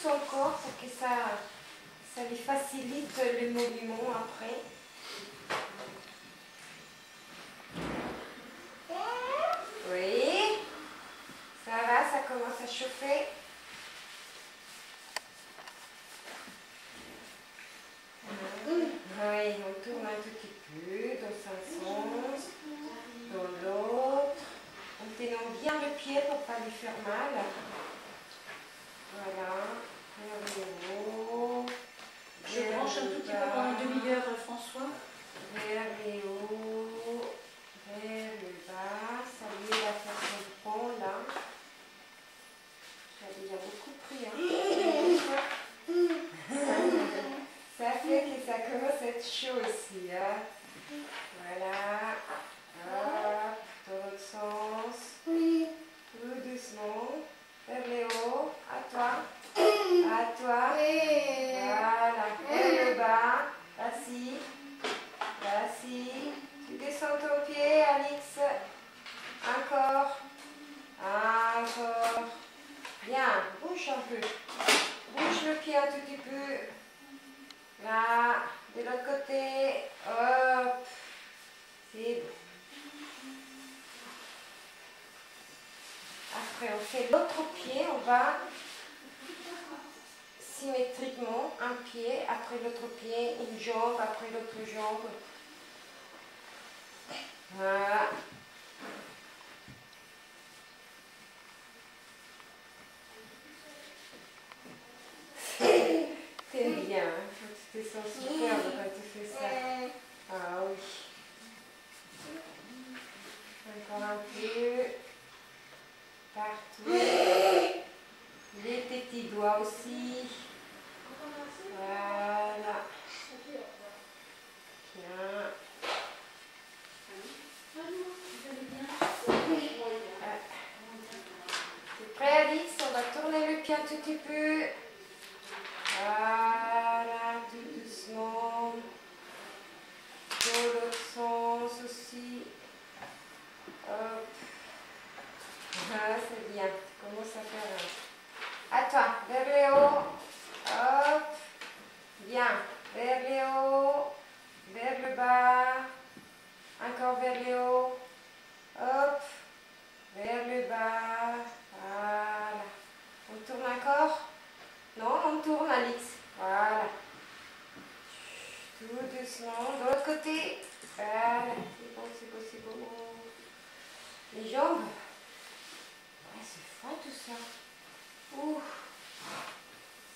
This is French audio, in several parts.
son corps pour que ça lui facilite le mouvement après. Oui, ça va, ça commence à chauffer. Oui, on tourne un tout petit peu dans un sens, dans l'autre, en tenant bien le pied pour ne pas lui faire mal. Voilà, vers le haut. Je branche un tout petit peu pendant une demi-heure, François. Vers le haut, vers le bas. Ça lui va faire son pont là. J'ai déjà beaucoup pris. Ça fait que ça commence à être chaud aussi. Hein. Voilà. Hop, dans l'autre sens. Tout doucement. Vers le haut. À toi. À toi. Voilà. Vers le bas. Vas-y. Vas-y. Tu descends ton pied, Alix. Encore. Encore. Bien. Bouge un peu. Bouge le pied un tout petit peu. Là. De l'autre côté. Hop. C'est bon. Après, on fait l'autre pied. On va symétriquement. Un pied, après l'autre pied. Une jambe, après l'autre jambe. Voilà. T'aimes bien, hein? Tu te sens superbe quand tu fais ça. Ah oui. Encore un peu. Partout. Les petits doigts aussi. Voilà. Bien. C'est prêt, Alice? On va tourner le pied un tout petit peu. Voilà, tout doucement. Dans l'autre sens aussi. Hop. Ah, c'est bien. Tu commences à faire un. À toi, vers le haut. Hop. Bien. Vers le haut. Vers le bas. Encore vers le haut. Hop. Vers le bas. Voilà. On tourne encore? Non, on tourne, Alix. Voilà. Tout doucement. De l'autre côté. Voilà. C'est bon, c'est bon, c'est bon. Les jambes. Ouais, c'est froid tout ça. Ouh.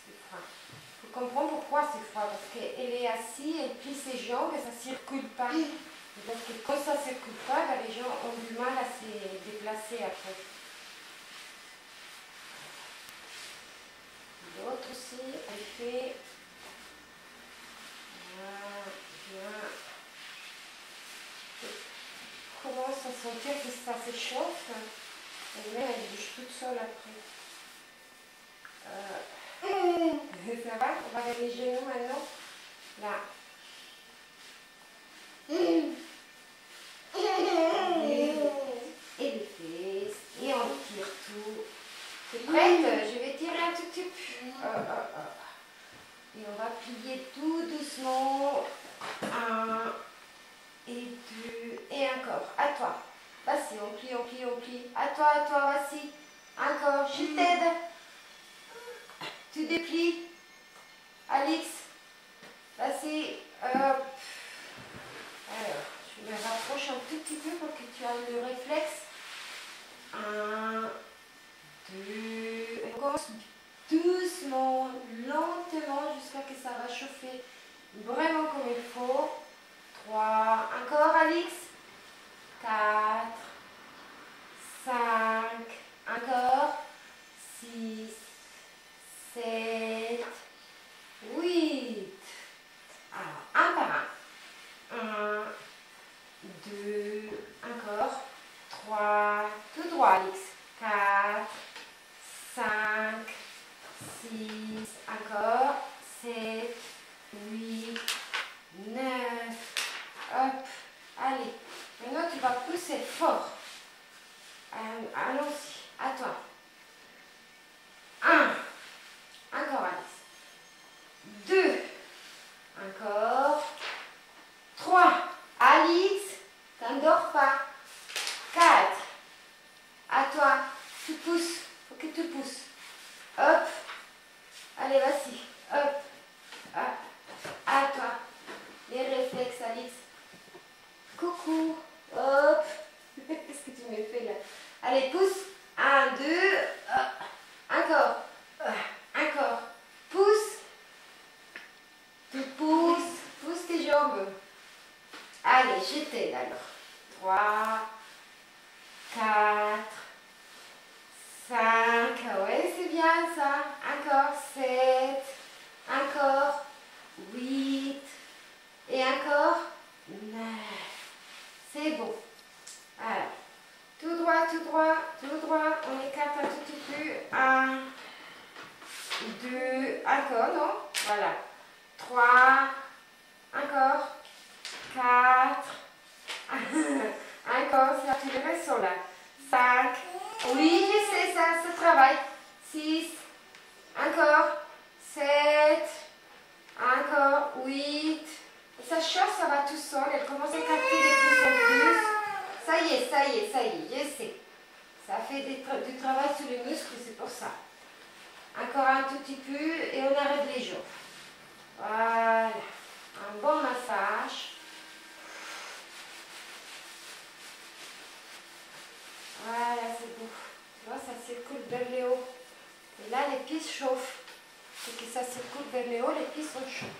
C'est froid. Il faut comprendre pourquoi c'est froid. Parce qu'elle est assise, elle plie ses jambes et ça ne circule pas. Et donc quand ça ne circule pas, ben, les gens ont du mal à se déplacer après. L'autre aussi, elle fait. Voilà, bien. Commence à sentir que ça s'échauffe. Et là, elle bouge toute seule après. Ça va? On va vers les genoux maintenant. Là. Et les fesses. Et on tire tout. T'es prête? Je vais tirer un tout petit peu. Et on va plier tout doucement. 1 et 2 et encore. À toi. Vas-y, on plie, on plie, on plie. À toi, vas-y. Encore. Je t'aide. Tu déplies. Alix. Vas-y. Hop. Alors, je me rapproche un tout petit peu pour que tu aies le réflexe. 1, 2. On commence doucement, lentement, jusqu'à ce que ça va chauffer vraiment comme il faut. 3. Encore, Alix. 4. 5. Encore. 6. 7. 8. Alors, un par un. 1, 2, encore. 3, tout droit, Alix. 4, 5, 6, encore. 7, 8, 9. Hop. Allez. Maintenant, tu vas pousser fort. Allons-y. À toi. 1. Encore. Allez, j'étais alors. 3, 4, 5. Ouais, c'est bien ça. Encore 7. Encore 8. Et encore 9. C'est bon. Alors, tout droit, tout droit, tout droit. On écarte un tout petit peu. 1, 2. Encore, non? Voilà. 3. Encore. 4. Encore, ça, tous les restes sont là. 5. Oui, je sais ça, ça travaille. 6. Encore. 7. Encore. 8. Ça chauffe, ça va tout seul. Elle commence à capter de plus en plus. Ça y est, ça y est, ça y est, je sais. Ça fait du travail sur les muscles, c'est pour ça. Encore un tout petit peu et on arrête les jambes. Voilà. Un bon massage. Voilà, c'est beau. Tu vois, ça circule vers le haut. Et là, les pieds chauffent. Et que ça circule vers le haut, les pieds sont chauds.